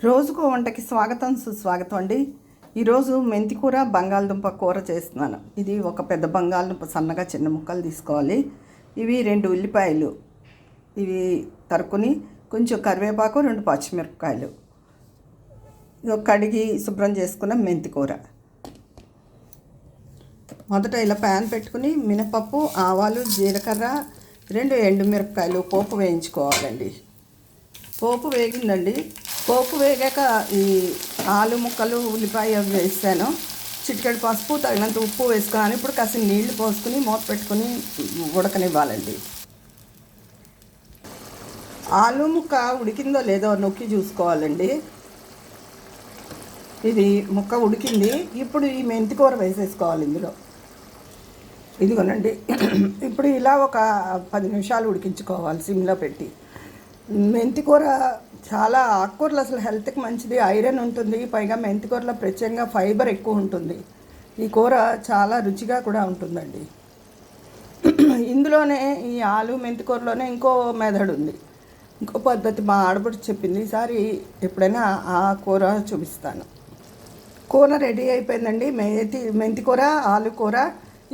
రోజుకో వంటకి స్వాగతం సుస్వాగతం అండి. ఈరోజు మెంతికూర బంగాళదుంప కూర చేస్తున్నాను. ఇది ఒక పెద్ద బంగాళదుంప సన్నగా చిన్న ముక్కలు తీసుకోవాలి. ఇవి 2 ఉల్లిపాయలు ఇవి తరుక్కుని, కొంచెం కరివేపాకు, 2 పచ్చిమిరపకాయలు, కడిగి శుభ్రం చేసుకున్న మెంతికూర. మొదట ఇలా ప్యాన్ పెట్టుకుని మినపప్పు, ఆవాలు, జీలకర్ర, 2 ఎండుమిరపకాయలు పోపు వేయించుకోవాలండి. పోపు వేగిందండి. పోపు వేగాక ఈ ఆలు ముక్కలు, ఉల్లిపాయ వేసాను. చిటికెడు పసుపు, తగినంత ఉప్పు వేసుకున్నాను. ఇప్పుడు కాసిన నీళ్లు పోసుకుని మూత పెట్టుకుని ఉడకనివ్వాలండి. ఆలు ముక్క ఉడికిందో లేదో నొక్కి చూసుకోవాలండి. ఇది ముక్క ఉడికింది. ఇప్పుడు ఈ మెంతికూర వేసేసుకోవాలి ఇందులో. ఇదిగోనండి. ఇప్పుడు ఇలా ఒక 10 నిమిషాలు ఉడికించుకోవాలి సిమ్లో పెట్టి. మెంతికూర చాలా ఆకుకూరలు అసలు హెల్త్కి మంచిది, ఐరన్ ఉంటుంది. పైగా మెంతికూరలో ప్రత్యేకంగా ఫైబర్ ఎక్కువ ఉంటుంది. ఈ కూర చాలా రుచిగా కూడా ఉంటుందండి. ఇందులోనే ఈ ఆలు మెంతికూరలోనే ఇంకో మెథడ్ ఉంది, ఇంకో పద్ధతి మా ఆడపడుచు చెప్పింది. ఈసారి ఎప్పుడైనా ఆ కూర చూపిస్తాను. కూర రెడీ అయిపోయిందండి. మెంతికూర, ఆలు కూర.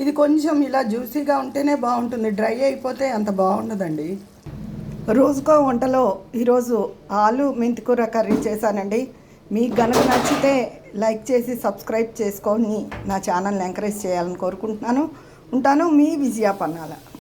ఇది కొంచెం ఇలా జ్యూసీగా ఉంటేనే బాగుంటుంది, డ్రై అయిపోతే అంత బాగుండదండి. రోజుకో వంటలో ఈరోజు ఆలు మెంతికూర కర్రీ చేశానండి. మీకు కనుక నచ్చితే లైక్ చేసి సబ్స్క్రైబ్ చేసుకొని నా ఛానల్ని ఎంకరేజ్ చేయాలని కోరుకుంటున్నాను. ఉంటాను, మీ విజయ పన్నాల.